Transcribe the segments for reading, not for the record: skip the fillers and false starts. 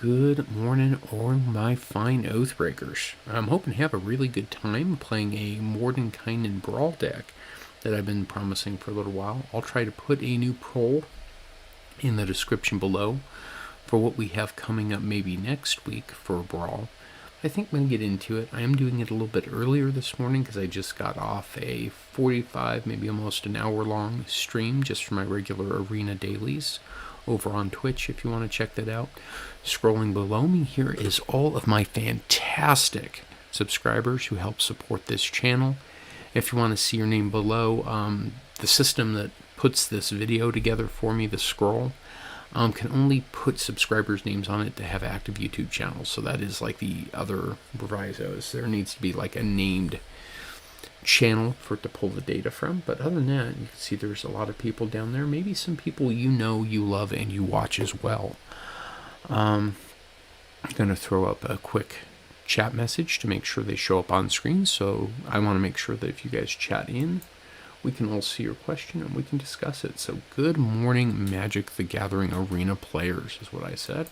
Good morning, all my fine Oathbreakers. I'm hoping to have a really good time playing a Mordenkainen Draw Deck that I've been promising for a little while. I'll try to put a new poll in the description below for what we have coming up maybe next week for Brawl. I think I'm going to get into it. I am doing it a little bit earlier this morning because I just got off a 45, maybe almost an hour long stream just for my regular arena dailies over on Twitch if you want to check that out. Scrolling below me here is all of my fantastic subscribers who help support this channel. If you want to see your name below, the system that puts this video together for me, the scroll, can only put subscribers' names on it to have active YouTube channels. So that is like the other provisos. There needs to be like a named channel for it to pull the data from. But other than that, you can see there's a lot of people down there. Maybe some people you know, you love, and you watch as well. I'm going to throw up a quick chat message to make sure they show up on screen. So I want to make sure that if you guys chat in, we can all see your question and we can discuss it. So good morning, Magic the Gathering Arena players is what I said.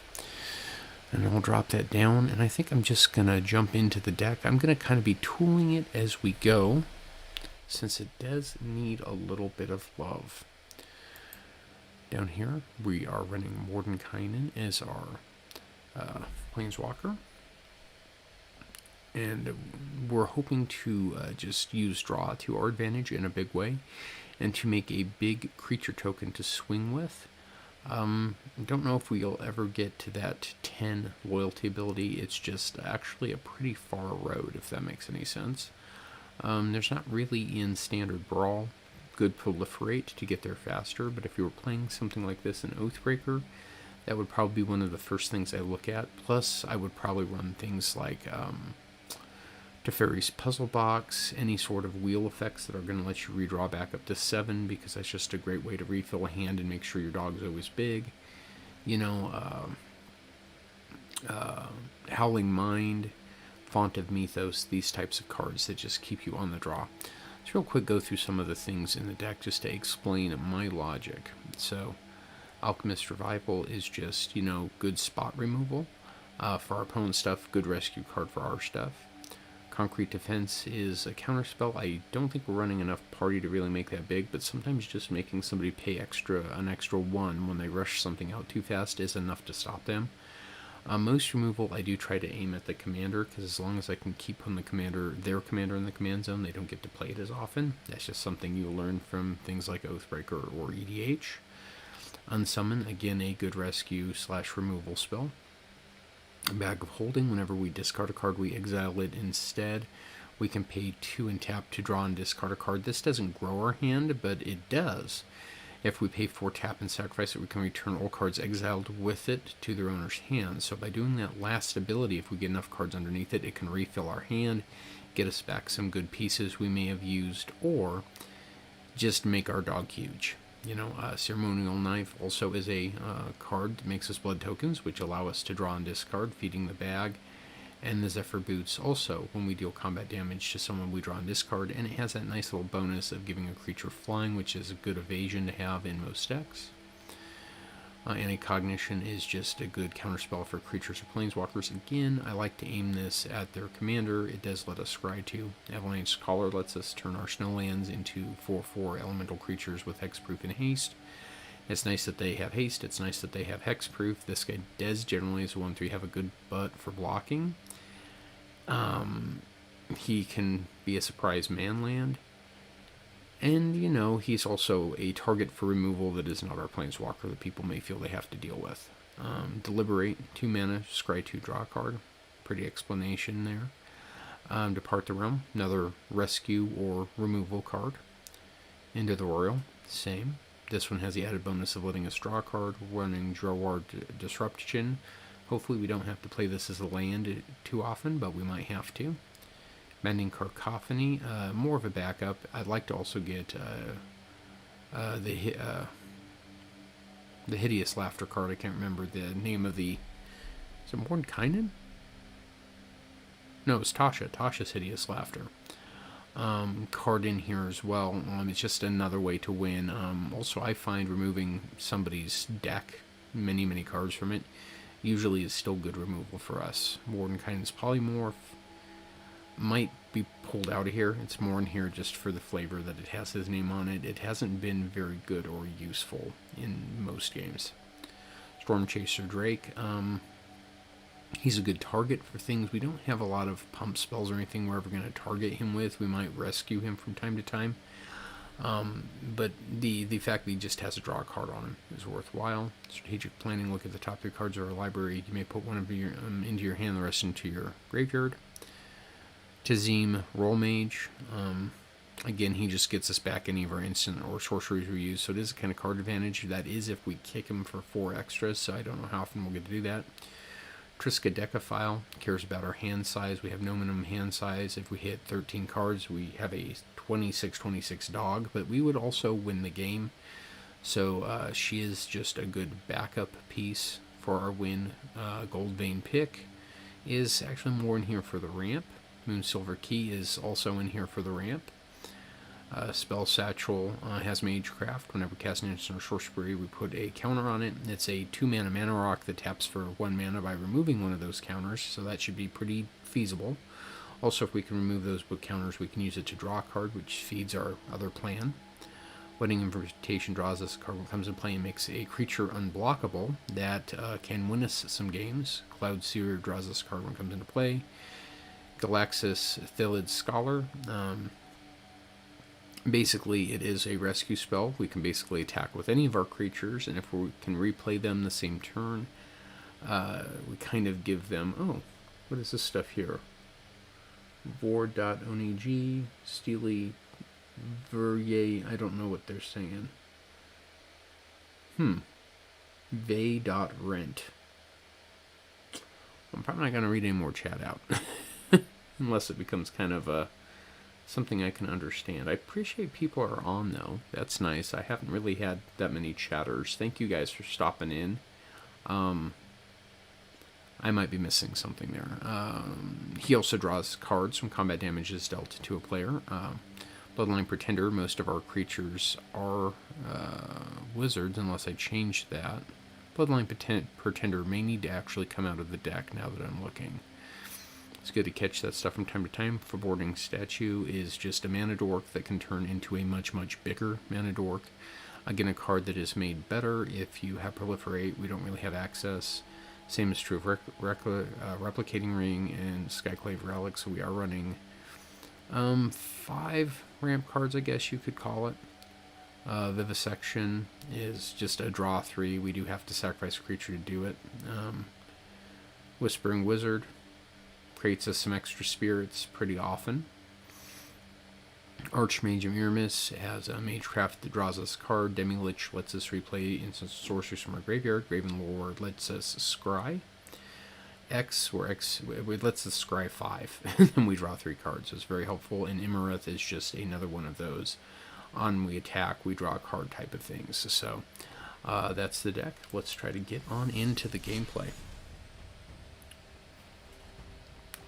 And I'll drop that down. And I think I'm just going to jump into the deck. I'm going to kind of be tooling it as we go, since it does need a little bit of love. Down here, we are running Mordenkainen as our Planeswalker. And we're hoping to just use draw to our advantage in a big way and to make a big creature token to swing with. I don't know if we'll ever get to that 10 loyalty ability. It's just actually a pretty far road, if that makes any sense. There's not really in standard Brawl good proliferate to get there faster, but if you were playing something like this in Oathbreaker, that would probably be one of the first things I look at. Plus, I would probably run things like Teferi's Puzzle Box, any sort of wheel effects that are going to let you redraw back up to 7, because that's just a great way to refill a hand and make sure your dog's always big. You know, Howling Mind, Font of Mythos, these types of cards that just keep you on the draw. Let's real quick go through some of the things in the deck just to explain my logic. So, Alchemist Revival is just, you know, good spot removal for our opponent's stuff, good rescue card for our stuff. Concrete Defense is a counterspell. I don't think we're running enough party to really make that big, but sometimes just making somebody pay an extra 1 when they rush something out too fast is enough to stop them. Most removal, I do try to aim at the commander, because as long as I can keep on their commander in the command zone, they don't get to play it as often. That's just something you learn from things like Oathbreaker or EDH. Unsummon, again, a good rescue / removal spell. A Bag of Holding, whenever we discard a card, we exile it instead. We can pay 2 and tap to draw and discard a card. This doesn't grow our hand, but it does. If we pay 4 tap and sacrifice it, we can return all cards exiled with it to their owner's hand. So by doing that last ability, if we get enough cards underneath it, it can refill our hand, get us back some good pieces we may have used, or just make our dog huge. You know, Ceremonial Knife also is a card that makes us blood tokens, which allow us to draw and discard, feeding the bag. And the Zephyr Boots also, when we deal combat damage to someone, we draw and discard, and it has that nice little bonus of giving a creature flying, which is a good evasion to have in most decks. Anti-Cognition is just a good counterspell for creatures or planeswalkers. Again, I like to aim this at their commander. It does let us scry too. Avalanche Scholar lets us turn our snowlands into 4/4 elemental creatures with hexproof and haste. It's nice that they have haste. It's nice that they have hexproof. This guy does generally, as a 1/3, have a good butt for blocking. He can be a surprise manland. And, you know, he's also a target for removal that is not our planeswalker that people may feel they have to deal with. Deliberate, 2 mana, scry 2, draw a card. Pretty explanation there. Depart the Realm, another rescue or removal card. Into the Royal, same. This one has the added bonus of letting us draw a card, running Draw Disruption. Hopefully we don't have to play this as a land too often, but we might have to. Mending Cacophony, more of a backup. I'd like to also get the Hideous Laughter card. I can't remember the name of the... Is it Mordenkainen? No, it's Tasha. Tasha's Hideous Laughter. Card in here as well. It's just another way to win. Also, I find removing somebody's deck, many cards from it, usually is still good removal for us. Mordenkainen's Polymorph might be pulled out of here. It's more in here just for the flavor that it has his name on it. It hasn't been very good or useful in most games. Stormchaser Drake, he's a good target for things. We don't have a lot of pump spells or anything we're ever going to target him with. We might rescue him from time to time. But the fact that he just has a draw card on him is worthwhile. Strategic planning, look at the top 3 cards of our library. You may put one of your into your hand, the rest into your graveyard. Tazim, Roll Mage. Again, he just gets us back any of our instant or sorceries we use, so it is a kind of card advantage. That is if we kick him for 4 extras, so I don't know how often we'll get to do that. Triskaidekaphile cares about our hand size. We have no minimum hand size. If we hit 13 cards, we have a 26-26 dog, but we would also win the game. So she is just a good backup piece for our win. Gold Vein Pick is actually more in here for the ramp. Moon Silver Key is also in here for the ramp. Spell Satchel has Magecraft. Whenever we cast an instant or sorcery, we put a counter on it. It's a 2-mana mana rock that taps for 1 mana by removing one of those counters, so that should be pretty feasible. Also, if we can remove those book counters, we can use it to draw a card, which feeds our other plan. Wedding Invitation draws us a card when it comes into play and makes a creature unblockable. That can win us some games. Cloud Seer draws us a card when it comes into play. Galaxis Thilid Scholar. Basically, it is a rescue spell. We can basically attack with any of our creatures, and if we can replay them the same turn, we kind of give them... Oh, what is this stuff here? Vor.oneg, Steely, Verye, I don't know what they're saying. Vey.rent. I'm probably not going to read any more chat out. Unless it becomes kind of something I can understand. I appreciate people are on, though. That's nice. I haven't really had that many chatters. Thank you guys for stopping in. I might be missing something there. He also draws cards when combat damage is dealt to a player. Bloodline Pretender, most of our creatures are wizards, unless I change that. Bloodline Pretender may need to actually come out of the deck now that I'm looking. It's good to catch that stuff from time to time. Foreboding Statue is just a mana dork that can turn into a much, much bigger mana dork. Again, a card that is made better if you have Proliferate. We don't really have access. Same is true of Replicating Ring and Skyclave Relic, so we are running 5 ramp cards, I guess you could call it. Vivisection is just a draw 3. We do have to sacrifice a creature to do it. Whispering Wizard creates us some extra spirits pretty often. Archmage of Miramis has a Magecraft that draws us a card. Demi-Lich lets us replay instant sorceries from our graveyard. Gravenlord lets us scry. It lets us scry 5, and we draw 3 cards, so it's very helpful. And Imarith is just another one of those. On we attack, we draw a card type of things. So that's the deck. Let's try to get on into the gameplay.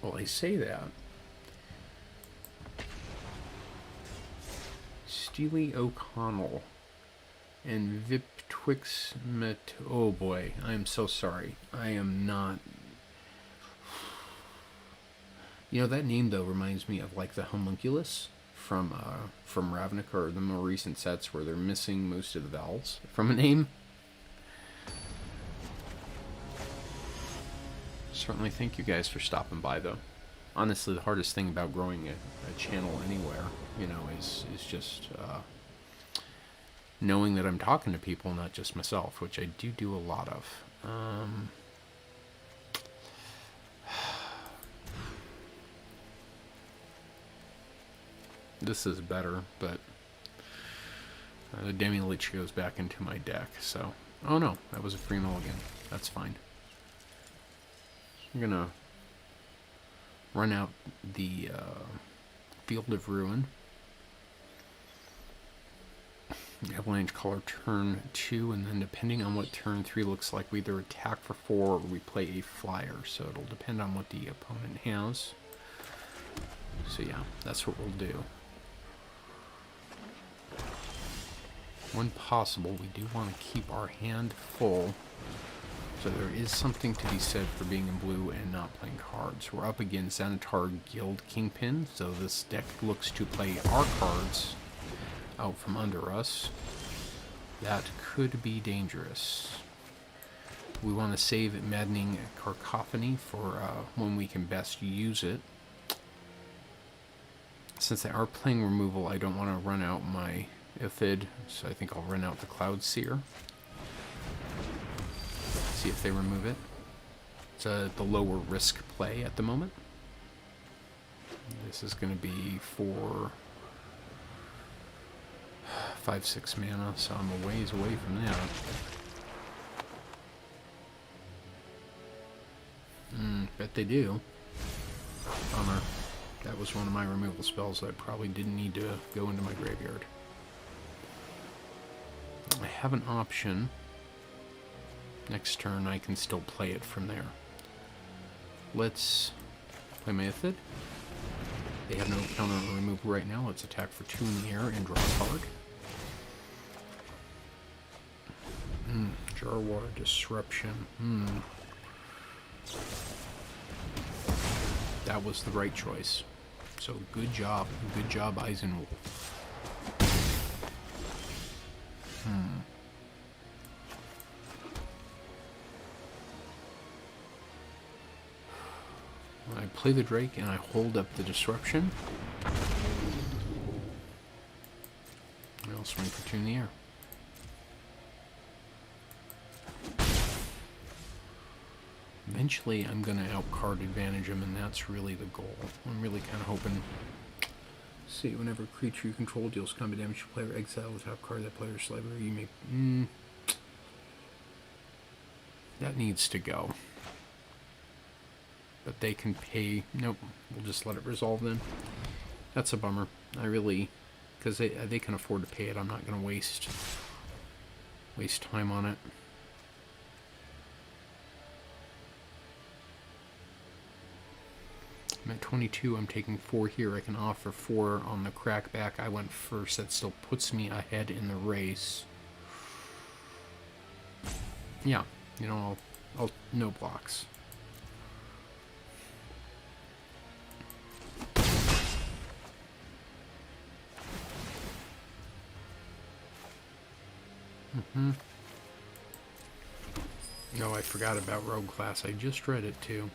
Well, I say that. Steely O'Connell and Vip Twix Met. Oh boy, I am so sorry. I am not. You know, that name though reminds me of like the homunculus from Ravnica, or the more recent sets where they're missing most of the vowels from a name. Certainly thank you guys for stopping by, though. Honestly, the hardest thing about growing a channel anywhere, you know, is just knowing that I'm talking to people, not just myself, which I do a lot of. This is better, but the Demi-Lich goes back into my deck, so... Oh no, that was a free mulligan. That's fine. I'm gonna run out the Field of Ruin. Avalanche Color turn 2, and then depending on what turn 3 looks like, we either attack for 4 or we play a flyer, so it'll depend on what the opponent has. So yeah, that's what we'll do. When possible, we do want to keep our hand full, So there is something to be said for being in blue and not playing cards. We're up against Xanatar Guild Kingpin, so this deck looks to play our cards out from under us. That could be dangerous. We want to save Maddening Cacophony for when we can best use it. Since they are playing removal, I don't want to run out my Aphid, so I think I'll run out the Cloud Seer. See if they remove it. It's the lower risk play at the moment. This is going to be for 5-6 mana, so I'm a ways away from that. Bet they do. Bummer. That was one of my removal spells that I probably didn't need to go into my graveyard. I have an option. Next turn I can still play it from there. Let's play my Aphid. They have no counter on removal right now. Let's attack for 2 in the air and draw a card. Jarwar Disruption. That was the right choice. So good job, Eisenwolf. I play the Drake and I hold up the Disruption. I'll swing for 2 in the air. Eventually, I'm going to outcard advantage him, and that's really the goal. I'm really kind of hoping. See, whenever a creature you control deals combat damage to player, exile the top card of that player's library. You may. That needs to go. But they can pay. Nope, we'll just let it resolve then. That's a bummer. I really, because they can afford to pay it. I'm not going to waste time on it. I'm at 22, I'm taking 4 here. I can offer 4 on the crackback. I went first. That still puts me ahead in the race. Yeah, you know, I'll no blocks. No, I forgot about Rogue Class. I just read it too.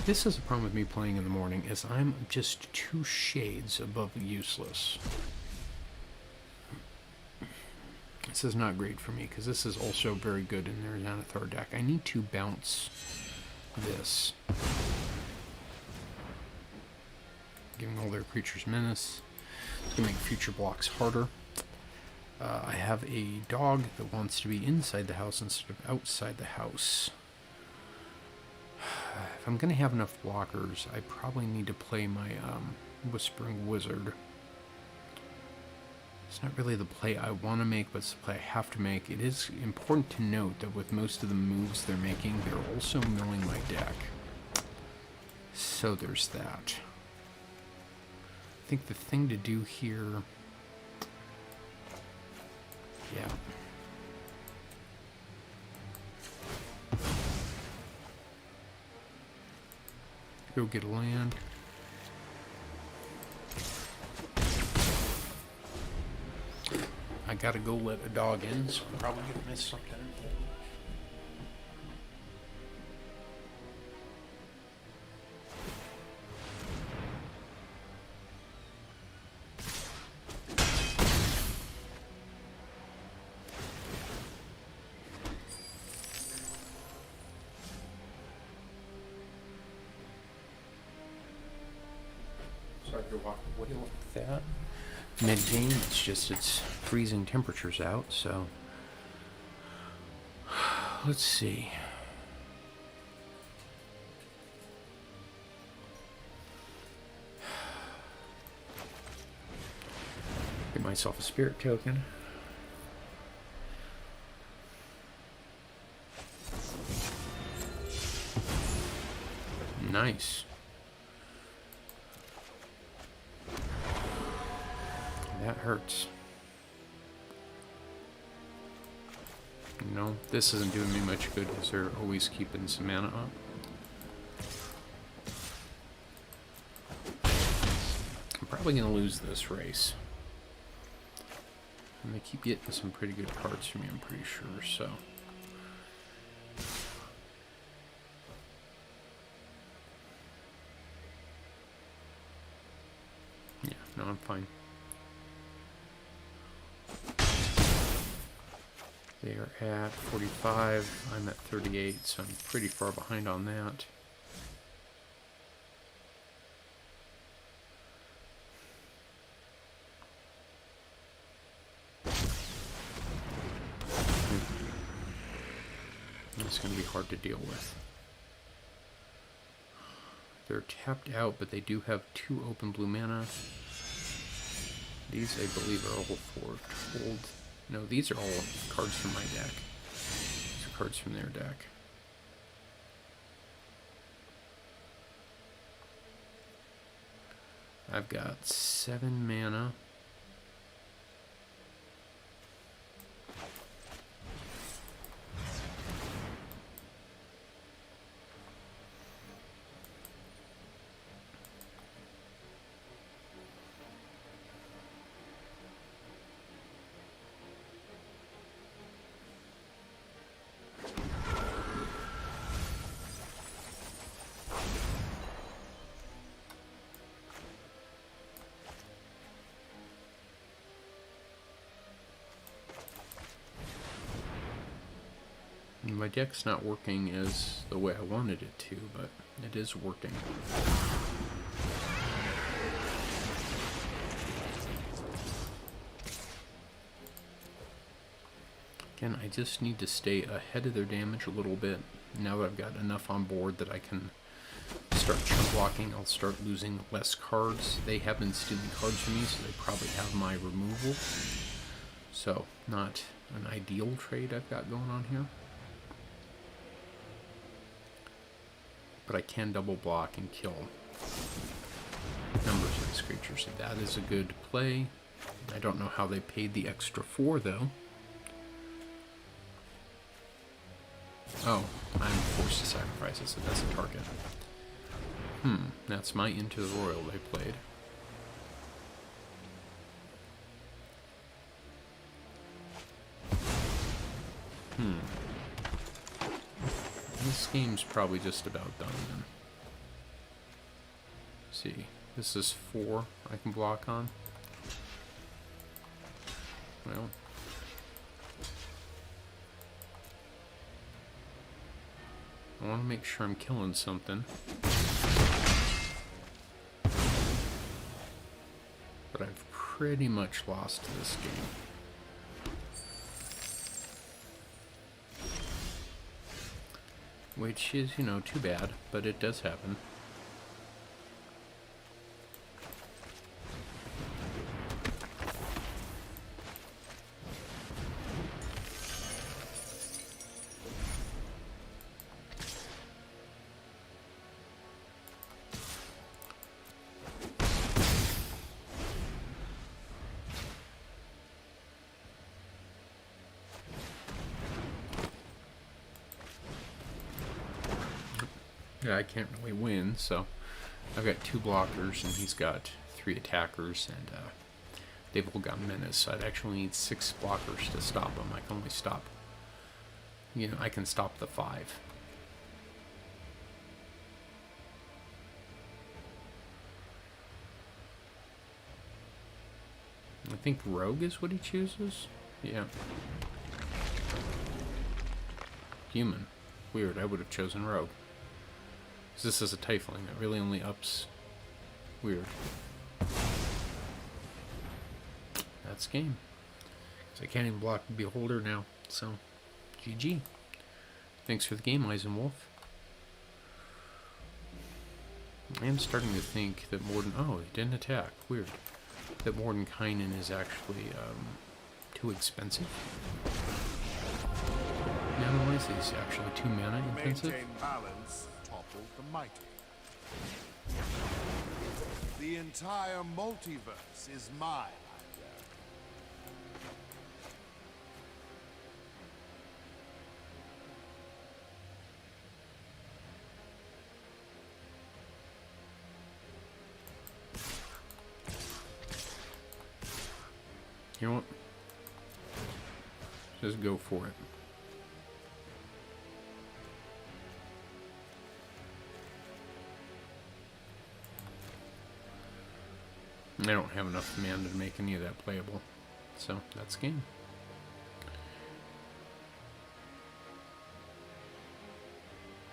This is the problem with me playing in the morning, is I'm just 2 shades above useless. This is not great for me, because this is also very good in their Xanathar deck. I need to bounce this. Giving all their creatures menace. It's going to make future blocks harder. I have a dog that wants to be inside the house instead of outside the house. If I'm going to have enough blockers, I probably need to play my Whispering Wizard. It's not really the play I want to make, but it's the play I have to make. It is important to note that with most of the moves they're making, they're also milling my deck. So there's that. I think the thing to do here... Yeah. Go get a land. I gotta go let a dog in, so I'm probably gonna miss something. Sorry to walk away like that. Mid-game, it's freezing temperatures out, so let's see. Get myself a spirit token. Nice. That hurts. No, this isn't doing me much good because they're always keeping some mana up. I'm probably going to lose this race. And they keep getting some pretty good cards from me, I'm pretty sure, so... Yeah, no, I'm fine. They are at 45, I'm at 38, so I'm pretty far behind on that. It's going to be hard to deal with. They're tapped out, but they do have 2 open blue mana. These, I believe, are all for gold. No, these are all cards from my deck. These are cards from their deck. I've got 7 mana. My deck's not working as the way I wanted it to, but it is working. Again, I just need to stay ahead of their damage a little bit. Now that I've got enough on board that I can start chunk blocking, I'll start losing less cards. They have been stealing cards from me, so they probably have my removal. So, not an ideal trade I've got going on here. But I can double block and kill numbers of these creatures. So that is a good play. I don't know how they paid the extra 4 though. Oh, I'm forced to sacrifice it, so that's a target. That's my Into the Royal they played. This game's probably just about done then. Let's see, this is 4 I can block on. Well, I want to make sure I'm killing something. But I've pretty much lost this game. Which is, you know, too bad, but it does happen. Yeah, I can't really win, so I've got 2 blockers and he's got 3 attackers, and they've all got menace, so I'd actually need 6 blockers to stop them. I can only stop, you know, I can stop the 5. I think Rogue is what he chooses? Yeah. Human. Weird, I would have chosen Rogue. This is a Tiefling that really only ups. Weird. That's game. So I can't even block the Beholder now. So, GG. Thanks for the game, Eisenwolf. I am starting to think that oh, he didn't attack. Weird. That Mordenkainen is actually too expensive. Mana-wise, he's actually 2 mana intensive. Maintain balance. The mighty. The entire multiverse is mine, You know what? Just go for it. I don't have enough mana to make any of that playable. So, that's game.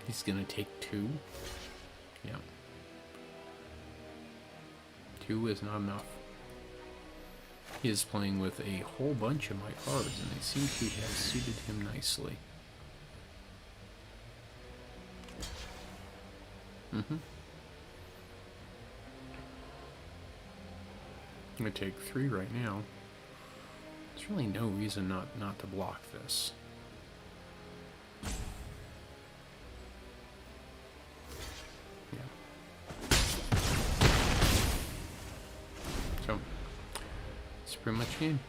He's gonna take 2. Yeah. 2 is not enough. He is playing with a whole bunch of my cards, and they seem to have suited him nicely. I'm gonna take 3 right now. There's really no reason not to block this. So, it's pretty much game.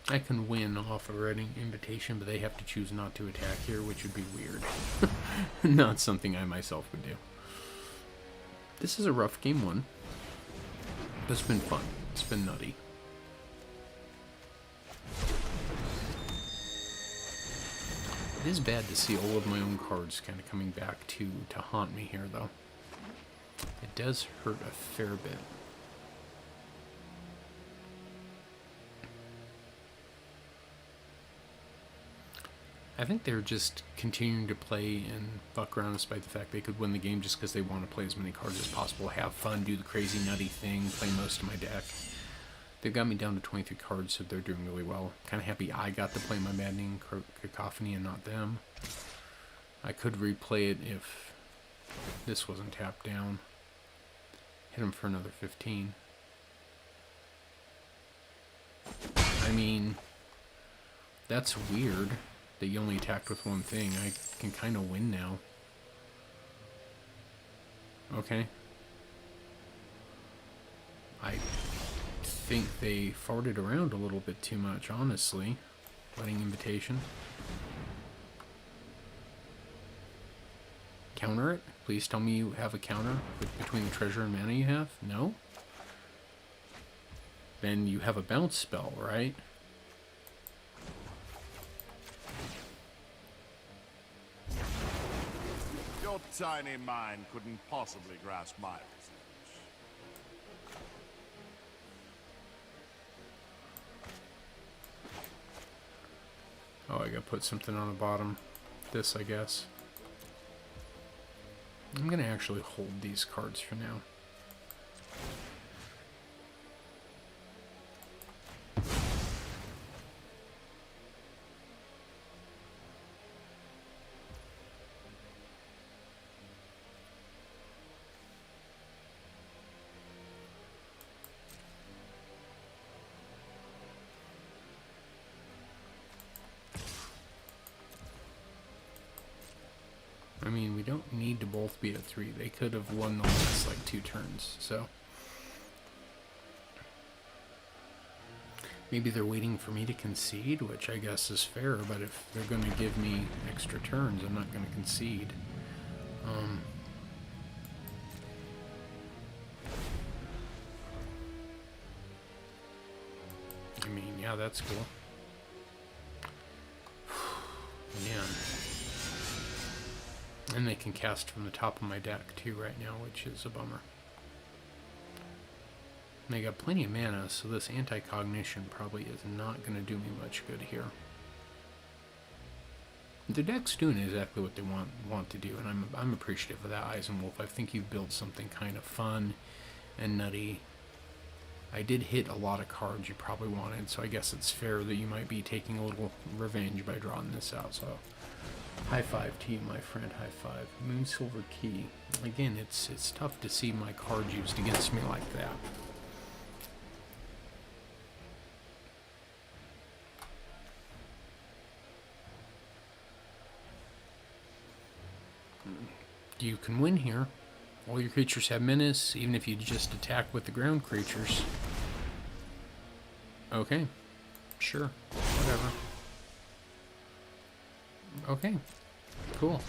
I can win off a Reading invitation, but they have to choose not to attack here, which would be weird. Not something I myself would do. This is a rough game 1. But it's been fun. It's been nutty. It is bad to see all of my own cards kind of coming back to haunt me here, though. It does hurt a fair bit. I think they're just continuing to play and fuck around despite the fact they could win the game just because they want to play as many cards as possible, have fun, do the crazy nutty thing, play most of my deck. They've got me down to 23 cards, so they're doing really well. Kind of happy I got to play my Maddening Cacophony and not them. I could replay it if this wasn't tapped down. Hit him for another 15. I mean, that's weird that you only attacked with one thing. I can kind of win now. Okay. I think they farted around a little bit too much, honestly. Wedding invitation. Counter it? Please tell me you have a counter between the treasure and mana you have? No? Then you have a bounce spell, right? Your tiny mind couldn't possibly grasp my message. Oh, I gotta put something on the bottom. This, I guess. I'm gonna actually hold these cards for now. I mean, we don't need to both be at 3. They could have won the last, like, 2 turns, so. Maybe they're waiting for me to concede, which I guess is fair, but if they're going to give me extra turns, I'm not going to concede. I mean, yeah, that's cool. Man. And they can cast from the top of my deck too right now, which is a bummer. And they got plenty of mana, so this anti-cognition probably is not going to do me much good here. The deck's doing exactly what they want to do, and I'm appreciative of that, Eisenwolf. I think you've built something kind of fun and nutty. I did hit a lot of cards you probably wanted, so I guess it's fair that you might be taking a little revenge by drawing this out, so... High five to you, my friend. High five. Moon Silver Key. Again, it's tough to see my card used against me like that. You can win here. All your creatures have menace, even if you just attack with the ground creatures. Okay. Sure. Whatever. Okay, cool.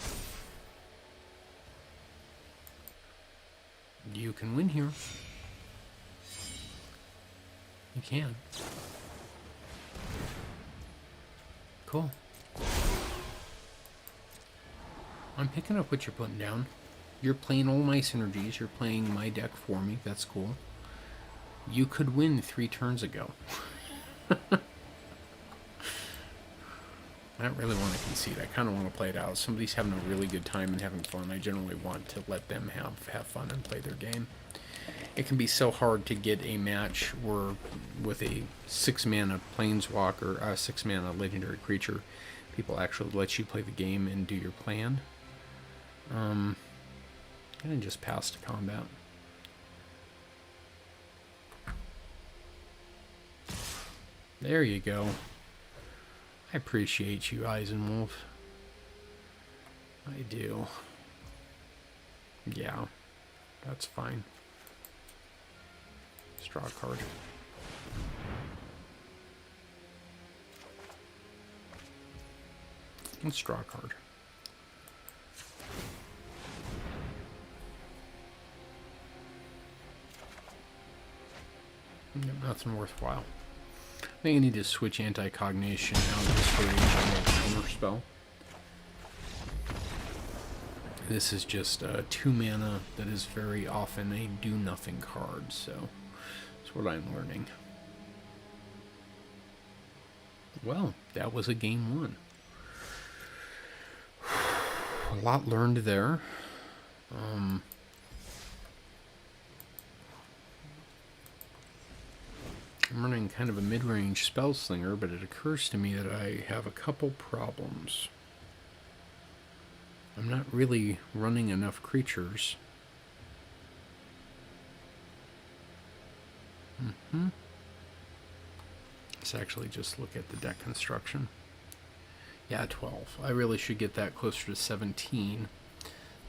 You can win here. You can. Cool. I'm picking up what you're putting down. You're playing all my synergies. You're playing my deck for me. That's cool. You could win 3 turns ago. I don't really want to concede. I kind of want to play it out. If somebody's having a really good time and having fun, I generally want to let them have fun and play their game. It can be so hard to get a match where with a 6-mana planeswalker, 6-mana legendary creature, people actually let you play the game and do your plan. I'm gonna just pass to combat. There you go. I appreciate you, Eisenwolf. I do. Yeah, that's fine. Draw a card. Let's draw a card. Nothing worthwhile. I think I need to switch anti-cognition out just for a general counter spell. This is just a 2 mana that is very often a do-nothing card, so that's what I'm learning. Well, that was a game 1. A lot learned there. I'm running kind of a mid-range spell slinger, but it occurs to me that I have a couple problems. I'm not really running enough creatures. Let's actually just look at the deck construction. Yeah, 12. I really should get that closer to 17,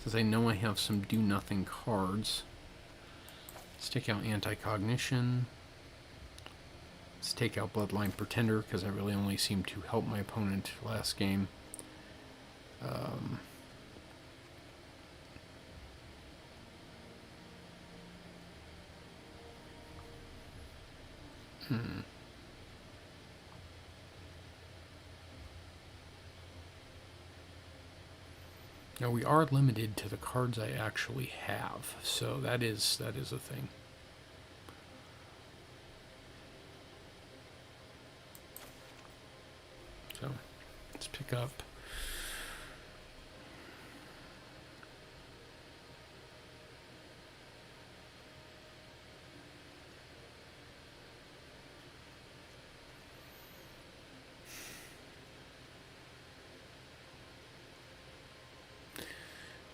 since I know I have some do-nothing cards. Let's take out Anti-Cognition. Let's take out Bloodline Pretender, because I really only seemed to help my opponent last game. Now we are limited to the cards I actually have, so that is a thing. So let's pick up.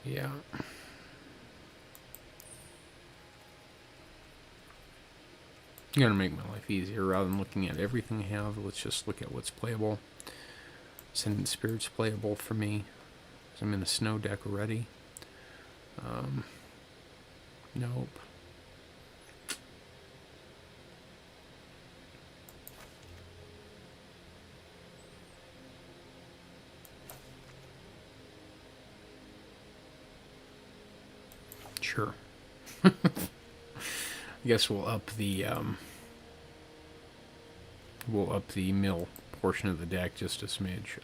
Yeah. You gotta make my life easier rather than looking at everything I have. Let's just look at what's playable. Ascendant Spirit's playable for me, because I'm in a snow deck already. Nope. Sure. I guess we'll up the mill portion of the deck just a smidge.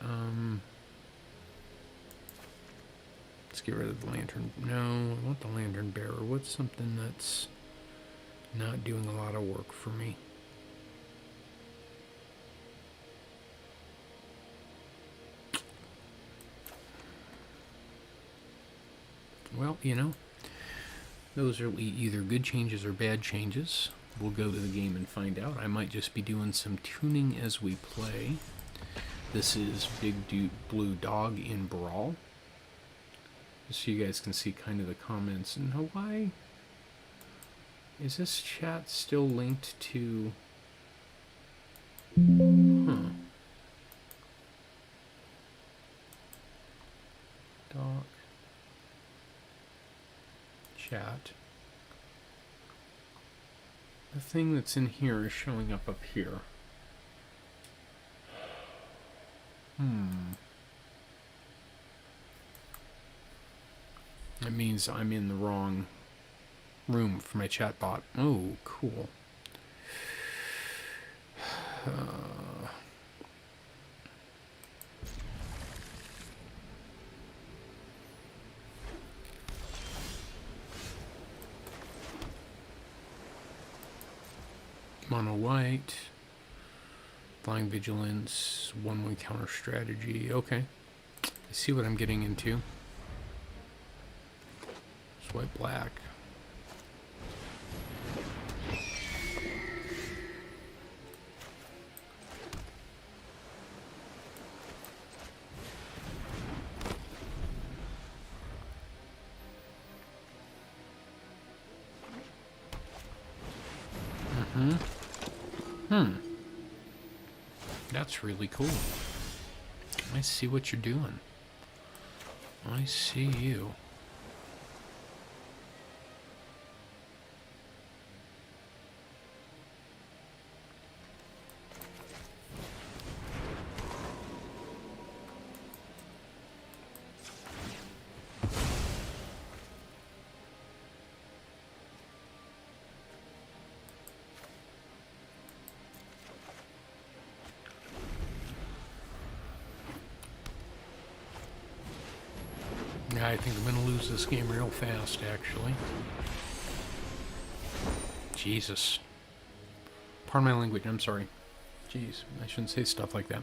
Let's get rid of the lantern. No, I want the lantern bearer. What's something that's not doing a lot of work for me? Well, you know, those are either good changes or bad changes. We'll go to the game and find out. I might just be doing some tuning as we play. This is Big Blue Dog in Brawl. Just so you guys can see kind of the comments. And why is this chat still linked to... Huh. Doc. Chat. The thing that's in here is showing up here. That means I'm in the wrong room for my chat bot. Oh, cool. Mono white. Flying vigilance. 1-1 counter strategy. Okay. I see what I'm getting into. Swipe black. That's really cool. I see what you're doing. I see you. Yeah, I think I'm going to lose this game real fast, actually. Jesus. Pardon my language, I'm sorry. Jeez, I shouldn't say stuff like that.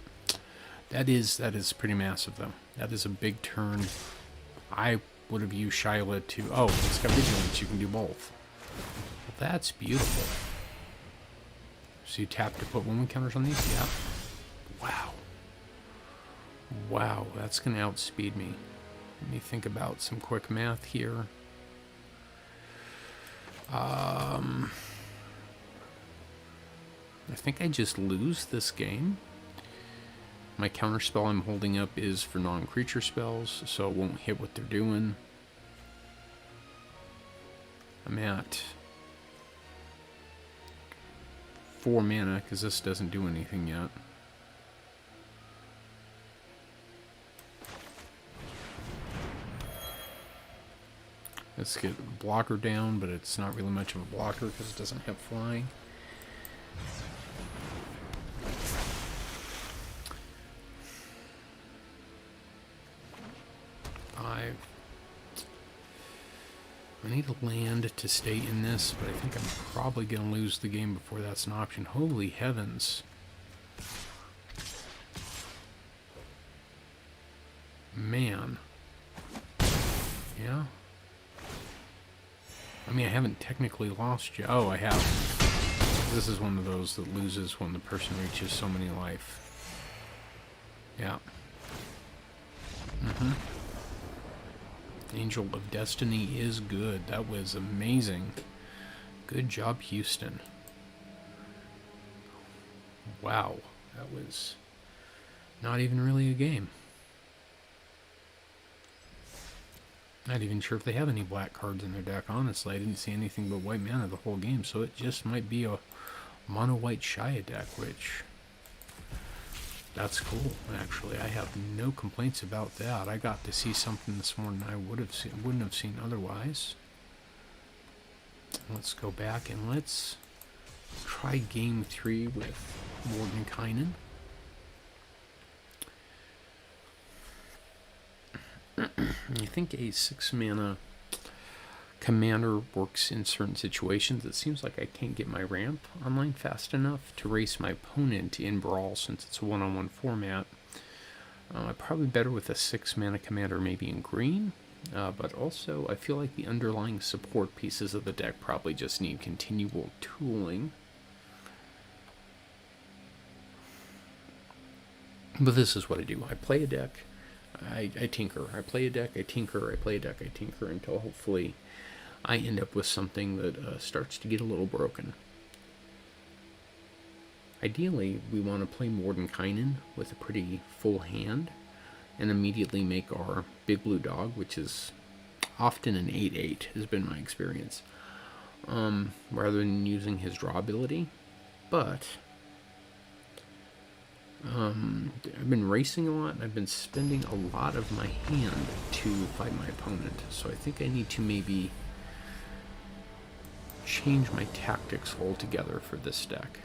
That is pretty massive, though. That is a big turn. I would have used Shyla to... Oh, it's got vigilance, you can do both. Well, that's beautiful. So you tap to put 1-1 counters on these? Yeah. Wow. Wow, that's going to outspeed me. Let me think about some quick math here. I think I just lose this game. My counter spell I'm holding up is for non-creature spells, so it won't hit what they're doing. I'm at 4 mana, because this doesn't do anything yet. Let's get blocker down, but it's not really much of a blocker because it doesn't have flying. I need a land to stay in this, but I think I'm probably going to lose the game before that's an option. Holy heavens. Man. Yeah. I mean, I haven't technically lost yet. Oh, I have. This is one of those that loses when the person reaches so many life. Yeah. Angel of Destiny is good. That was amazing. Good job, Houston. Wow. That was not even really a game. Not even sure if they have any black cards in their deck, honestly. I didn't see anything but white mana the whole game, so it just might be a mono-white Shia deck, which... That's cool, actually. I have no complaints about that. I got to see something this morning I wouldn't have seen otherwise. Let's go back and let's try game 3 with Mordenkainen. I think a 6 mana commander works in certain situations. It seems like I can't get my ramp online fast enough to race my opponent in Brawl since it's a one-on-one format. Probably better with a 6 mana commander maybe in green, but also I feel like the underlying support pieces of the deck probably just need continual tooling. But this is what I do. I play a deck, I tinker. I play a deck, I tinker, I play a deck, I tinker until hopefully I end up with something that starts to get a little broken. Ideally, we want to play Mordenkainen with a pretty full hand and immediately make our big blue dog, which is often an 8/8, has been my experience, rather than using his draw ability. But I've been racing a lot, and I've been spending a lot of my hand to fight my opponent. So I think I need to maybe change my tactics altogether for this deck.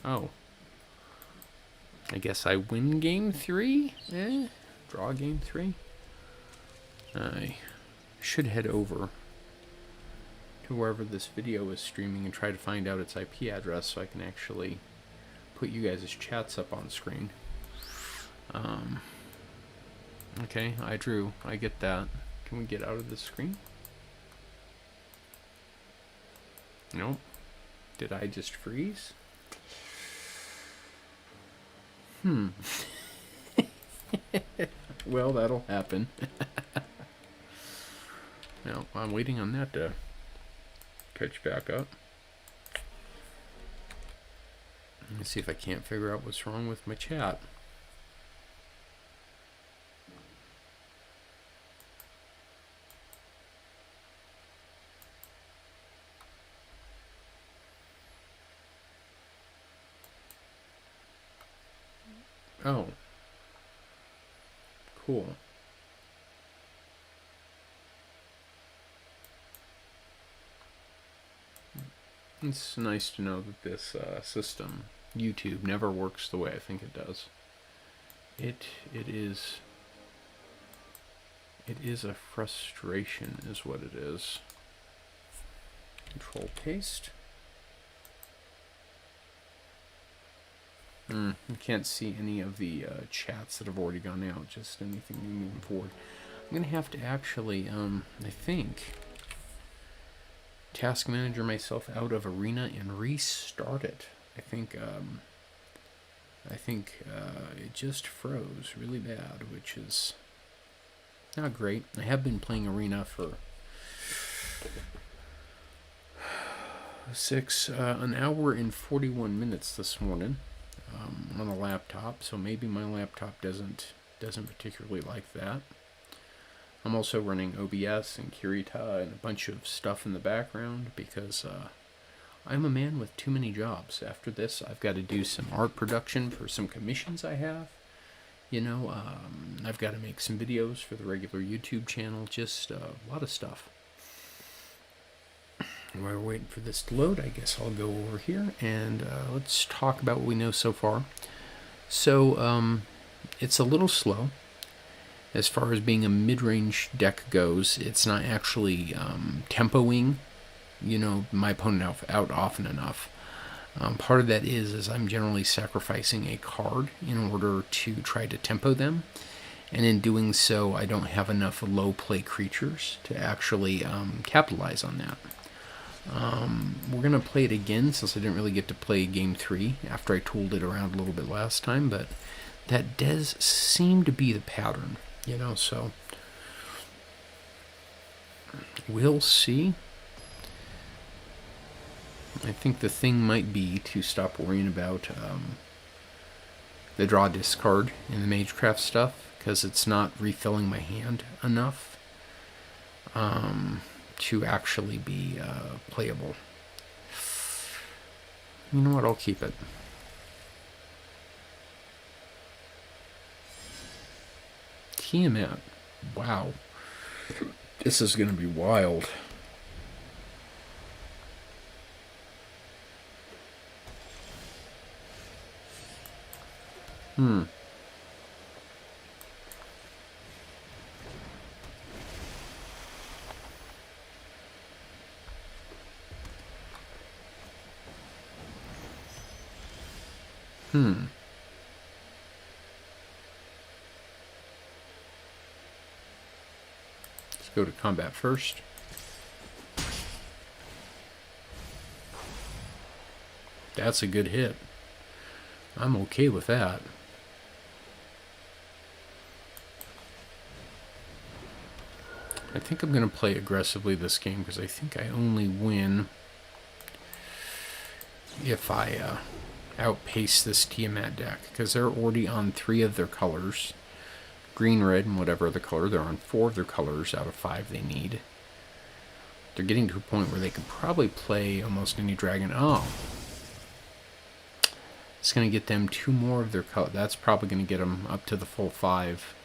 Oh. I guess I win game 3? Draw game 3? I should head over to wherever this video is streaming and try to find out its IP address so I can actually put you guys' chats up on screen. Okay, I drew. I get that. Can we get out of this screen? Nope. Did I just freeze? Well, that'll happen. Now, I'm waiting on that to catch back up. Let me see if I can't figure out what's wrong with my chat. Oh. Cool. It's nice to know that this system, YouTube, never works the way I think it does. It is a frustration, is what it is. Control paste. You can't see any of the chats that have already gone out, just anything new moving forward. I'm going to have to actually, I think, task manager myself out of Arena and restart it. I think it just froze really bad, which is not great. I have been playing Arena for an hour and 41 minutes this morning. On a laptop, so maybe my laptop doesn't particularly like that. I'm also running OBS and Kirita and a bunch of stuff in the background because I'm a man with too many jobs. After this, I've got to do some art production for some commissions I have. You know, I've got to make some videos for the regular YouTube channel, just a lot of stuff. While we're waiting for this to load, I guess I'll go over here and let's talk about what we know so far. So, it's a little slow. As far as being a mid-range deck goes, it's not actually tempoing, you know, my opponent out often enough. Part of that is I'm generally sacrificing a card in order to try to tempo them. And in doing so, I don't have enough low play creatures to actually capitalize on that. We're going to play it again since I didn't really get to play game 3 after I tooled it around a little bit last time, but that does seem to be the pattern, you know, so we'll see. I think the thing might be to stop worrying about the draw discard in the Magecraft stuff, because it's not refilling my hand enough to actually be playable. You know what, I'll keep it. Tiamat. Wow. This is going to be wild. Let's go to combat first. That's a good hit. I'm okay with that. I think I'm going to play aggressively this game because I think I only win if I outpace this Tiamat deck, because they're already on 3 of their colors. Green, red, and whatever other color. They're on 4 of their colors out of 5 they need. They're getting to a point where they could probably play almost any dragon. Oh. It's going to get them 2 more of their color. That's probably going to get them up to the full 5.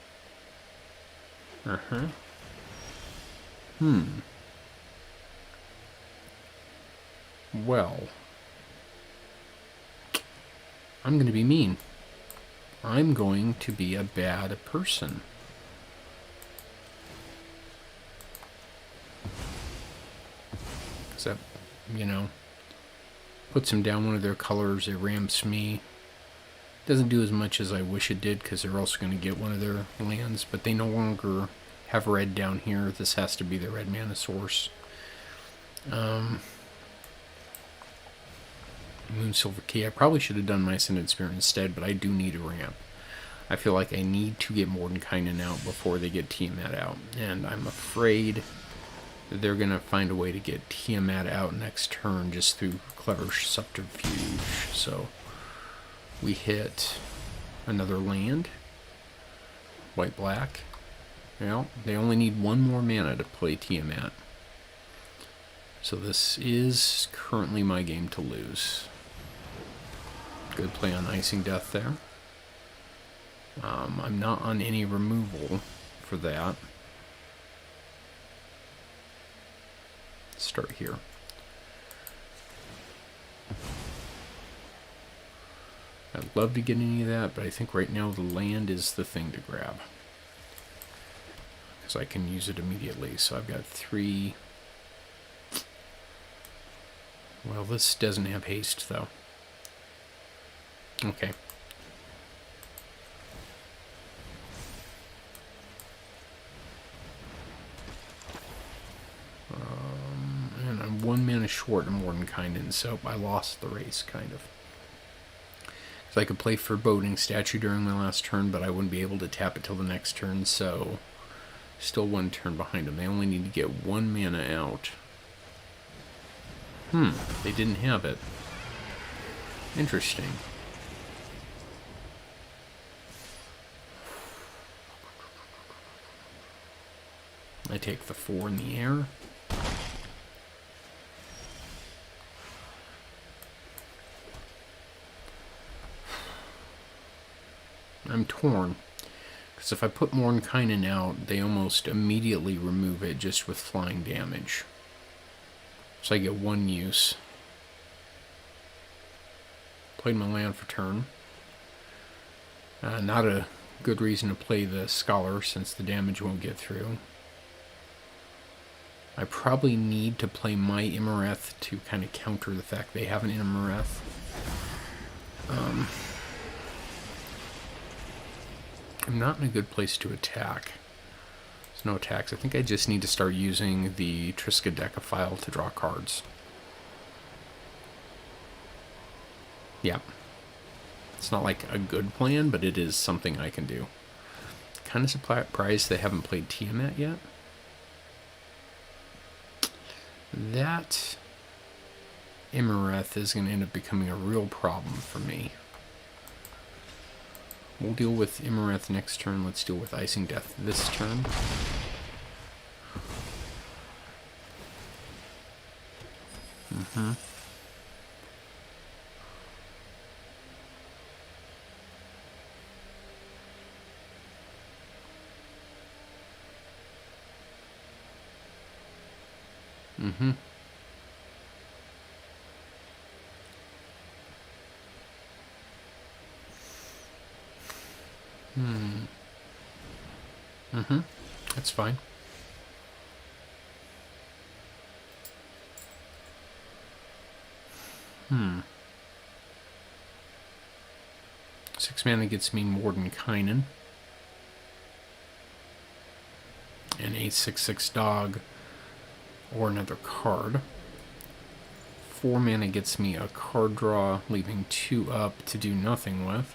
Well, I'm going to be mean. I'm going to be a bad person. Because that, puts them down one of their colors. It ramps me. Doesn't do as much as I wish it did, because they're also going to get one of their lands, but they no longer have red down here. This has to be the red mana source. Moon Silver Key. I probably should have done my Ascended Spirit instead, but I do need a ramp. I feel like I need to get Mordenkainen out before they get Tiamat out, and I'm afraid that they're going to find a way to get Tiamat out next turn just through clever subterfuge. So we hit another land. White-black. Well, they only need 1 more mana to play Tiamat. So this is currently my game to lose. Good play on Icing Death there. I'm not on any removal for that. Let's start here. I'd love to get any of that, but I think right now the land is the thing to grab. Because I can use it immediately. So I've got 3... Well, this doesn't have haste, though. Okay. And I'm 1 mana short of Mordenkainen, so I lost the race, kind of. So I could play Foreboding Statue during my last turn, but I wouldn't be able to tap it till the next turn, so... Still 1 turn behind them. They only need to get 1 mana out. They didn't have it. Interesting. I take the 4 in the air. I'm torn. Because if I put Mordenkainen out, they almost immediately remove it just with flying damage. So I get 1 use. Played my land for turn. Not a good reason to play the Scholar, since the damage won't get through. I probably need to play my Immoreth to kind of counter the fact they have an Immoreth. I'm not in a good place to attack. There's no attacks. I think I just need to start using the Triskaidekaphile to draw cards. Yeah. It's not like a good plan, but it is something I can do. Kind of surprised they haven't played Tiamat yet. That Immoreth is going to end up becoming a real problem for me. We'll deal with Immoreth next turn. Let's deal with Icing Death this turn. That's fine. Six mana gets me Mordenkainen. An 8/6/6 dog or another card. 4 mana gets me a card draw, leaving 2 up to do nothing with.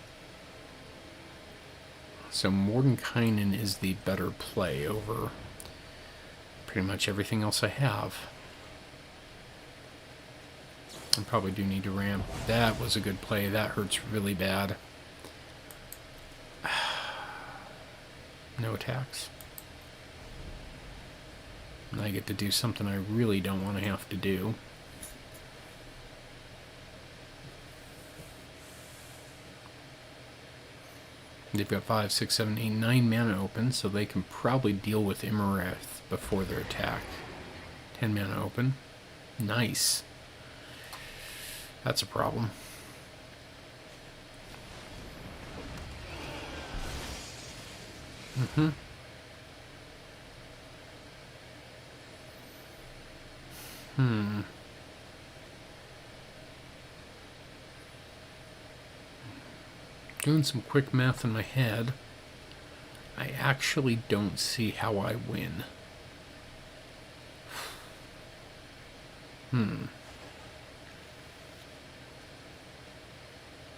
So Mordenkainen is the better play over pretty much everything else I have. I probably do need to ramp. That was a good play. That hurts really bad. No attacks. And I get to do something I really don't want to have to do. They've got 5, 6, 7, 8, 9 mana open, so they can probably deal with Immoreth before their attack. 10 mana open. Nice. That's a problem. Doing some quick math in my head. I actually don't see how I win.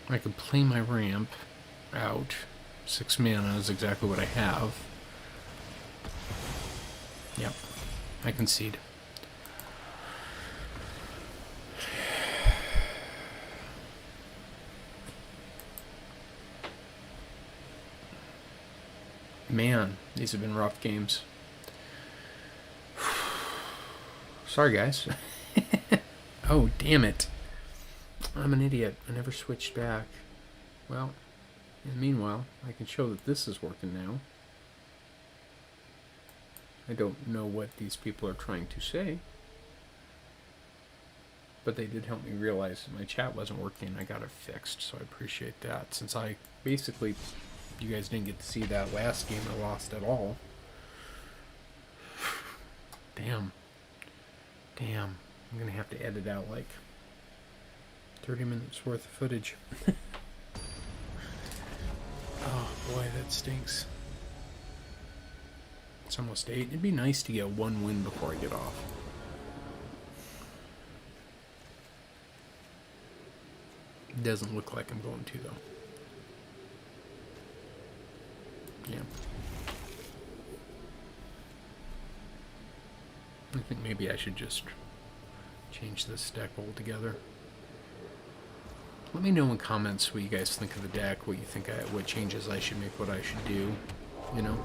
I could play my ramp out. 6 mana is exactly what I have. Yep, I concede. Man, these have been rough games. Sorry, guys. Oh, damn it. I'm an idiot. I never switched back. Well, in the meanwhile, I can show that this is working now. I don't know what these people are trying to say, but they did help me realize that my chat wasn't working. I got it fixed, so I appreciate that. Since I basically, you guys didn't get to see that last game I lost at all. Damn. I'm gonna have to edit out like 30 minutes worth of footage. Oh boy, that stinks. It's almost 8. It'd be nice to get 1 win before I get off. It doesn't look like I'm going to, though. Yeah. I think maybe I should just change this deck altogether. Let me know in comments what you guys think of the deck, what you think, what changes I should make, what I should do, you know?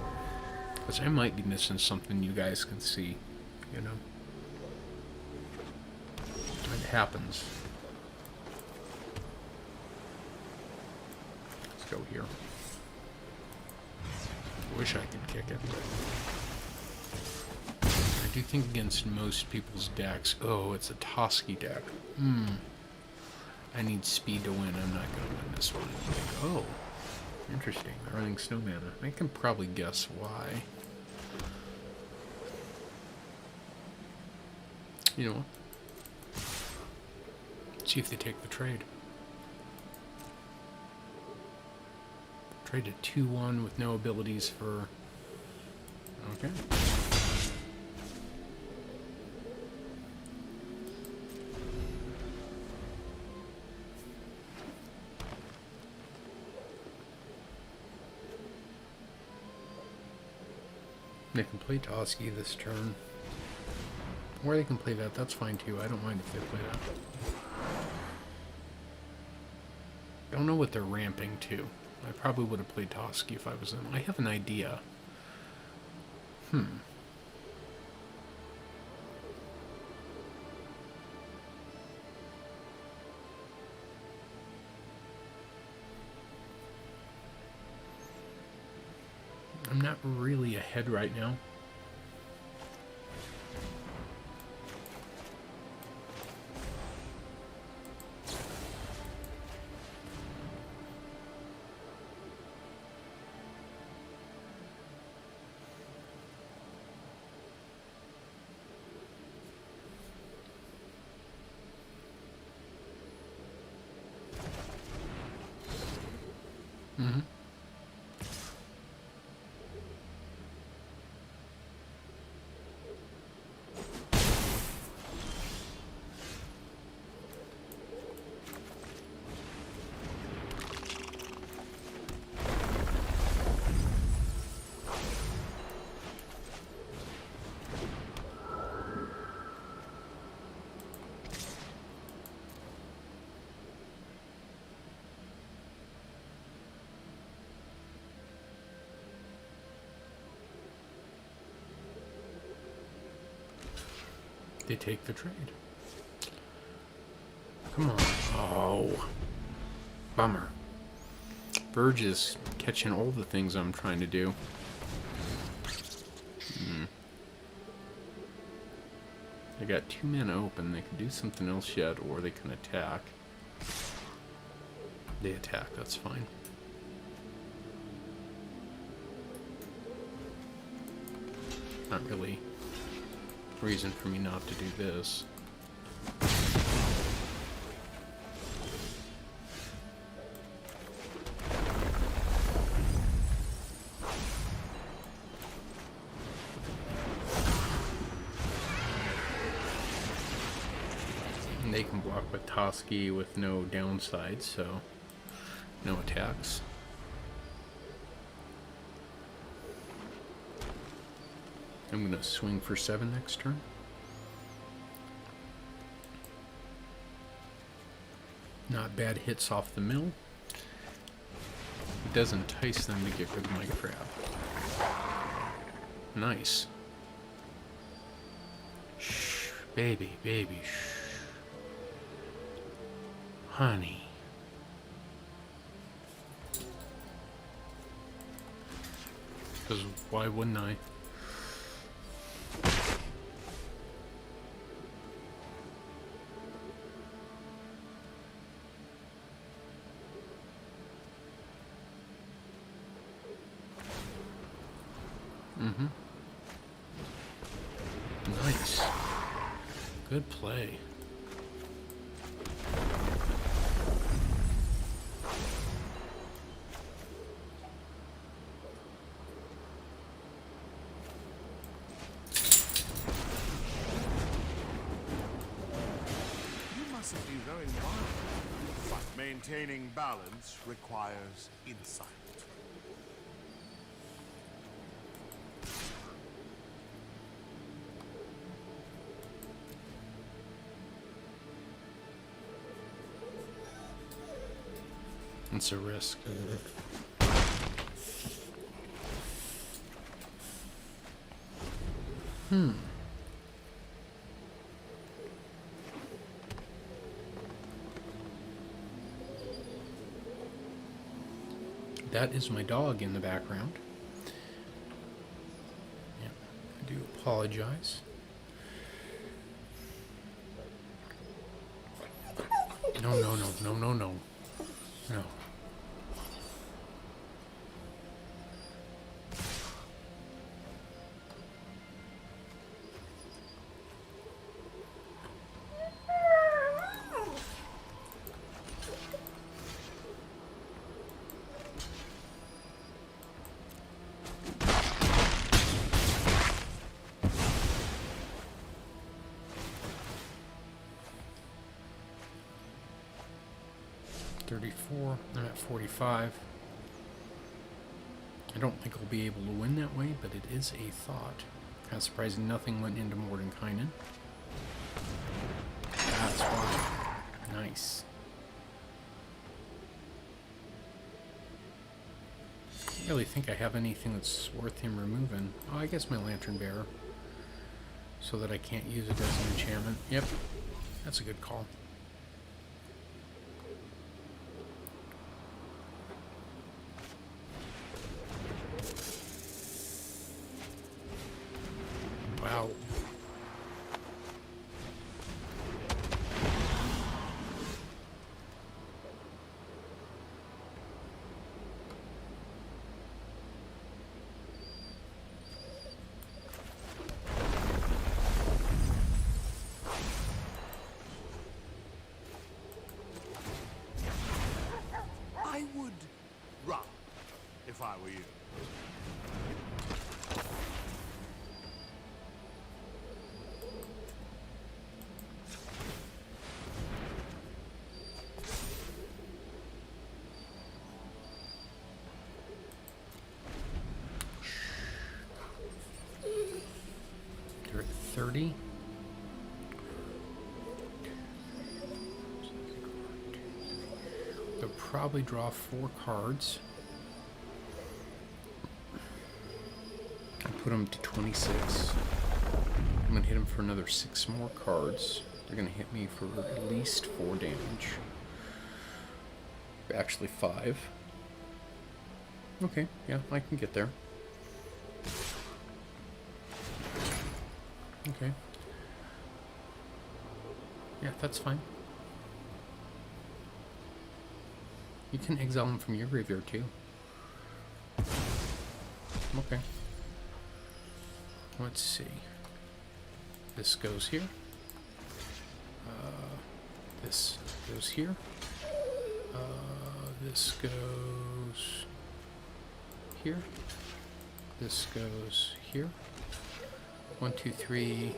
Because I might be missing something you guys can see, you know? It happens. Let's go here. Wish I could kick it. I do think against most people's decks... Oh, it's a Toski deck. I need speed to win. I'm not going to win this one. Oh, interesting. They're running snow mana. I can probably guess why. You know what? Let's see if they take the trade. Trade a 2-1 with no abilities for... Okay. They can play Toski this turn. Or they can play that. That's fine too. I don't mind if they play that. Don't know what they're ramping to. I probably would have played Toski if I was them. I have an idea. I'm not really ahead right now. They take the trade. Come on. Oh. Bummer. Verge is catching all the things I'm trying to do. They got 2 mana open. They can do something else yet, or they can attack. They attack, that's fine. Not really reason for me not to do this. And they can block with Toski with no downside, so no attacks. I'm going to swing for 7 next turn. Not bad hits off the mill. It does entice them to get rid of my crab. Nice. Shh, baby, baby, shh. Honey. Because why wouldn't I? Nice. Good play. You mustn't be very wise. But maintaining balance requires insight. It's a risk. That is my dog in the background. Yeah, I do apologize. No, no, no, no, no, no. No. I'm at 45. I don't think I'll be able to win that way, but it is a thought. Kind of surprising nothing went into Mordenkainen. That's why. Nice. I don't really think I have anything that's worth him removing. Oh, I guess my Lantern Bearer. So that I can't use it as an enchantment. Yep, that's a good call. Wow. I would run if I were you. You're at 30. They'll probably draw 4 cards. I'll put them to 26. I'm going to hit them for another 6 more cards. They're going to hit me for at least 4 damage. Actually 5. Okay, yeah, I can get there. Okay. Yeah, that's fine. You can exile them from your graveyard too. Okay. Let's see. This goes here. This goes here. This goes here. This goes here. 1, 2, 3,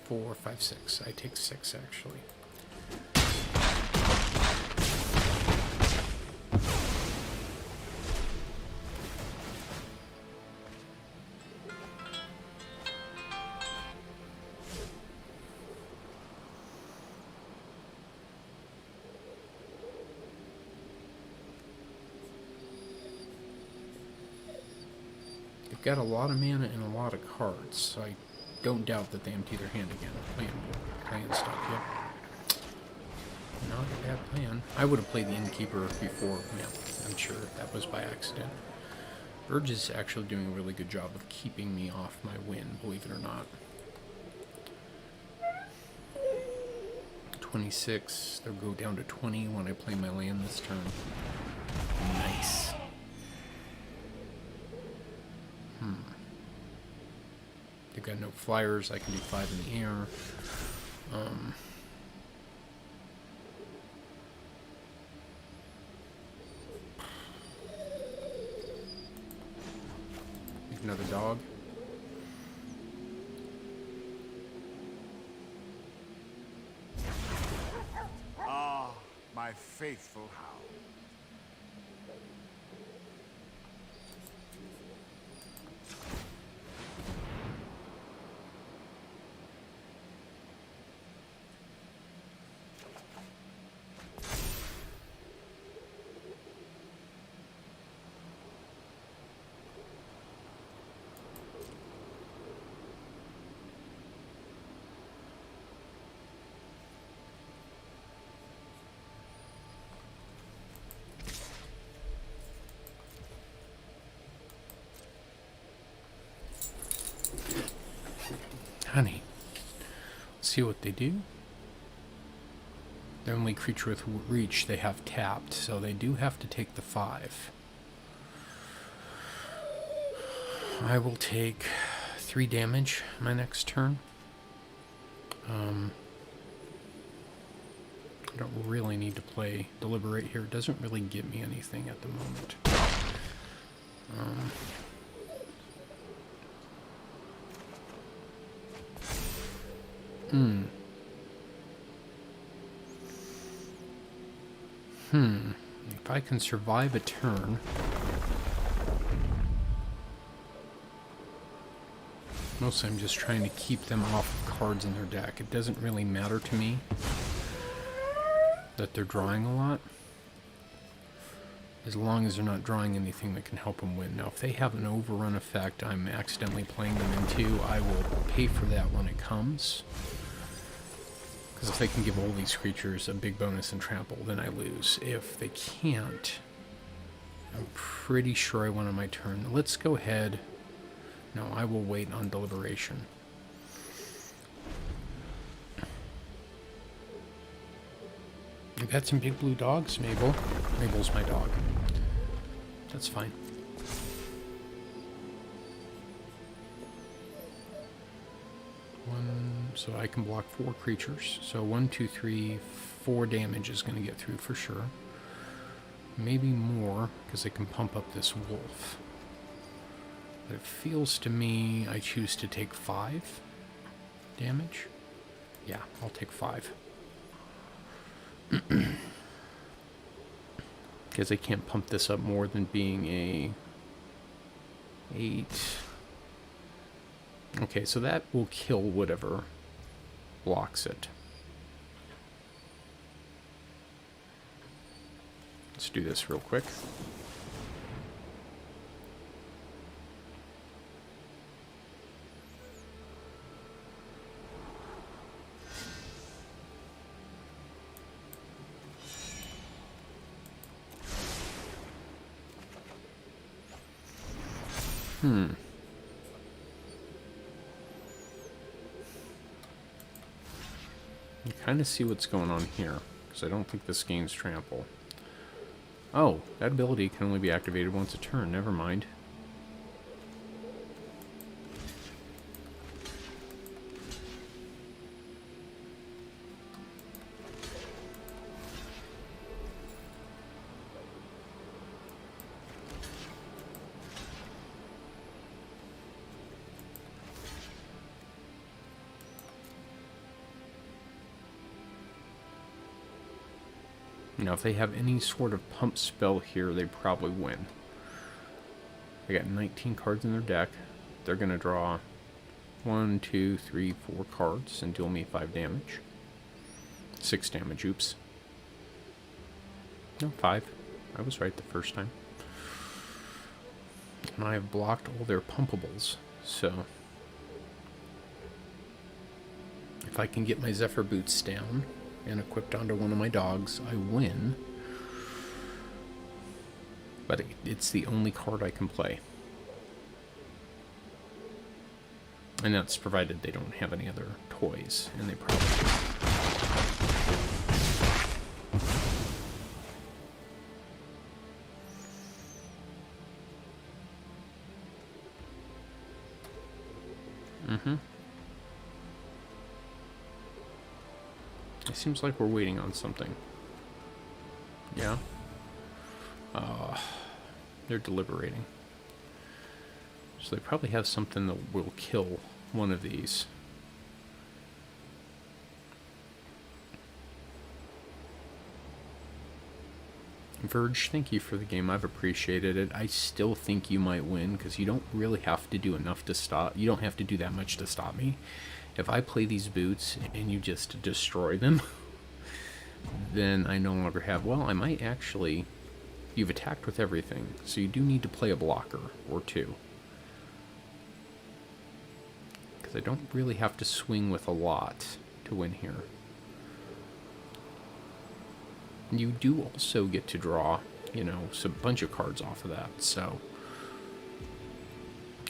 4, 5, 6. I take 6 actually. They've got a lot of mana and a lot of cards, so I don't doubt that they empty their hand again. Playing stuff, yep. Not a bad plan. I would have played the Innkeeper before, yeah, I'm sure that was by accident. Urge is actually doing a really good job of keeping me off my win, believe it or not. 26, they'll go down to 20 when I play my land this turn. Nice. They've got no flyers, I can do 5 in the air. Make another dog. Ah, my faithful hound. Honey. Let's see what they do. The only creature with reach they have tapped, so they do have to take the 5. I will take 3 damage my next turn. I don't really need to play Deliberate here. It doesn't really give me anything at the moment. If I can survive a turn... Mostly I'm just trying to keep them off of cards in their deck. It doesn't really matter to me that they're drawing a lot, as long as they're not drawing anything that can help them win. Now, if they have an overrun effect I'm accidentally playing them into, I will pay for that when it comes. Because if they can give all these creatures a big bonus and trample, then I lose. If they can't, I'm pretty sure I won on my turn. Let's go ahead. No, I will wait on Deliberation. You've got some big blue dogs, Mabel. Mabel's my dog. That's fine. So I can block 4 creatures. So 1, 2, 3, 4 damage is going to get through for sure. Maybe more, because I can pump up this wolf. But it feels to me I choose to take 5 damage. Yeah, I'll take 5. Because I can't pump this up more than being a 8. Okay, so that will kill whatever blocks it. Let's do this real quick. I kind of see what's going on here, because I don't think this gains trample. Oh, that ability can only be activated once a turn. Never mind. Now, if they have any sort of pump spell here, they probably win. They got 19 cards in their deck. They're going to draw 1, 2, 3, 4 cards and deal me 5 damage. 6 damage, oops. No, 5. I was right the first time. And I have blocked all their pumpables, so if I can get my Zephyr Boots down and equipped onto one of my dogs, I win. But it's the only card I can play. And that's provided they don't have any other toys, and they probably It seems like we're waiting on something. Yeah? They're deliberating. So they probably have something that will kill one of these. Verge, thank you for the game. I've appreciated it. I still think you might win because you don't really have to do enough to stop. You don't have to do that much to stop me. If I play these boots and you just destroy them, then I no longer have... Well, I might actually... You've attacked with everything, so you do need to play a blocker or two. Because I don't really have to swing with a lot to win here. You do also get to draw, you know, a bunch of cards off of that, so...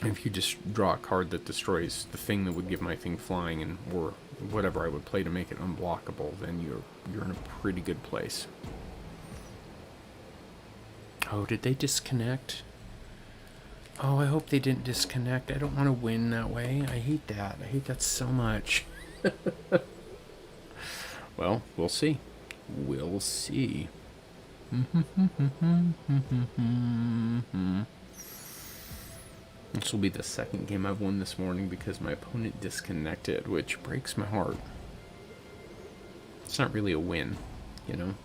If you just draw a card that destroys the thing that would give my thing flying, and or whatever I would play to make it unblockable, then you're in a pretty good place. Oh, did they disconnect? Oh, I hope they didn't disconnect. I don't want to win that way. I hate that. I hate that so much. Well, we'll see. We'll see. This will be the second game I've won this morning because my opponent disconnected, which breaks my heart. It's not really a win, you know?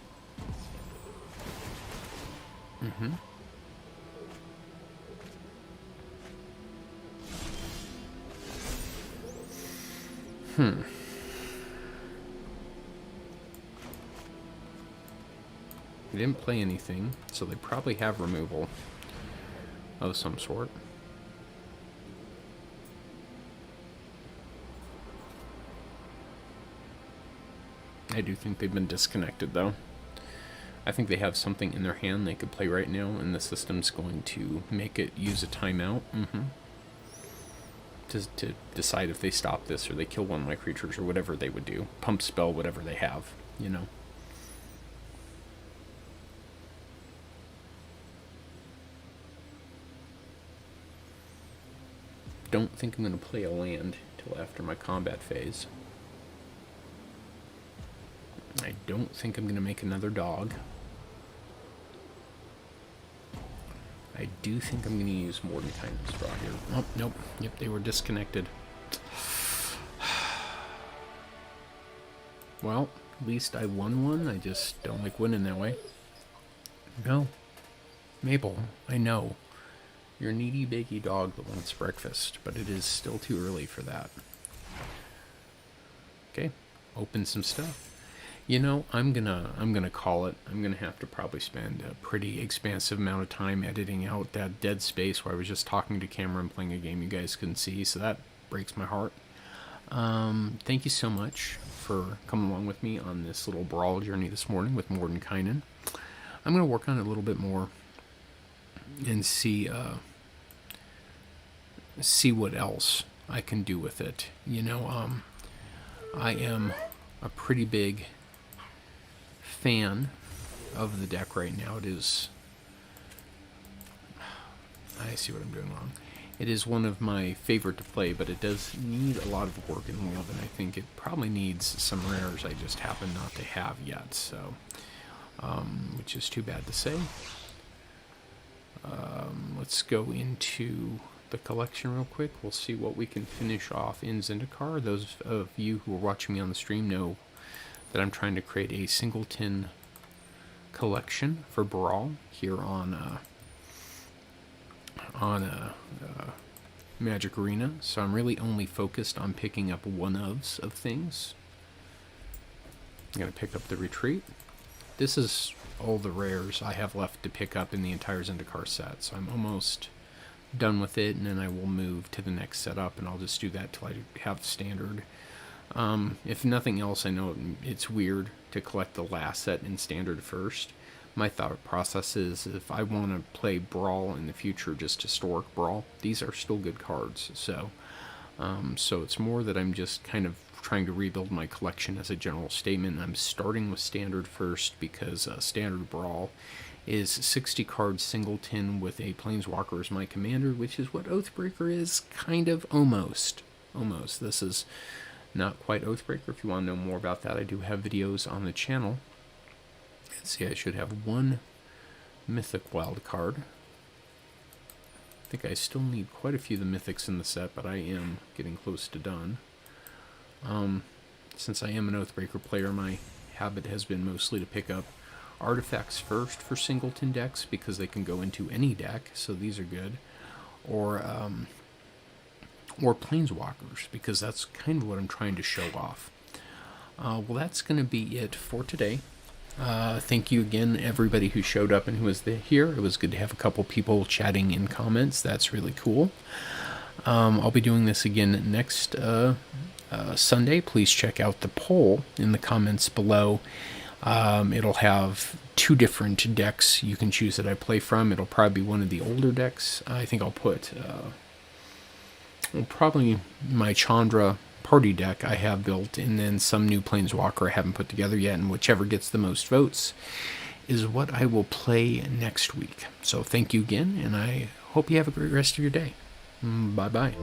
They didn't play anything, so they probably have removal of some sort. I do think they've been disconnected, though. I think they have something in their hand they could play right now, and the system's going to make it use a timeout. To decide if they stop this or they kill one of my creatures or whatever they would do. Pump spell, whatever they have, you know. Don't think I'm going to play a land till after my combat phase. I don't think I'm going to make another dog. I do think I'm going to use Mordenkainen Draw here. Oh, nope. Yep, they were disconnected. Well, at least I won one. I just don't like winning that way. No. Mabel, I know. You're a needy, baggy dog that wants breakfast, but it is still too early for that. Okay, open some stuff. You know, I'm gonna call it. I'm gonna have to probably spend a pretty expansive amount of time editing out that dead space where I was just talking to camera and playing a game you guys couldn't see, so that breaks my heart. Thank you so much for coming along with me on this little Brawl journey this morning with Mordenkainen. I'm gonna work on it a little bit more and see see what else I can do with it. You know, I am a pretty big fan of the deck right now. It is... I see what I'm doing wrong. It is one of my favorite to play, but it does need a lot of work and love, and I think it probably needs some rares I just happen not to have yet, so... which is too bad to say. Let's go into the collection real quick. We'll see what we can finish off in Zendikar. Those of you who are watching me on the stream know that I'm trying to create a singleton collection for Brawl here on Magic Arena. So I'm really only focused on picking up one-ofs of things. I'm going to pick up the Retreat. This is all the rares I have left to pick up in the entire Zendikar set, so I'm almost done with it, and then I will move to the next setup, and I'll just do that till I have standard. If nothing else, I know it's weird to collect the last set in standard first. My thought process is if I want to play Brawl in the future, just historic Brawl, these are still good cards, so it's more that I'm just kind of trying to rebuild my collection as a general statement. I'm starting with standard first because standard Brawl is 60 cards singleton with a Planeswalker as my commander, which is what Oathbreaker is, kind of, almost. This is not quite Oathbreaker. If you want to know more about that, I do have videos on the channel. Let's see, I should have one Mythic wild card. I think I still need quite a few of the Mythics in the set, but I am getting close to done. Since I am an Oathbreaker player, my habit has been mostly to pick up artifacts first for singleton decks because they can go into any deck, so these are good. Or Planeswalkers, because that's kind of what I'm trying to show off. Well, that's going to be it for today. Thank you again, everybody who showed up and who was here. It was good to have a couple people chatting in comments. That's really cool. I'll be doing this again next Sunday. Please check out the poll in the comments below. It'll have 2 different decks you can choose that I play from. It'll probably be one of the older decks. I think I'll put probably my Chandra party deck I have built, and then some new Planeswalker I haven't put together yet, and whichever gets the most votes is what I will play next week. So thank you again, and I hope you have a great rest of your day. Bye-bye.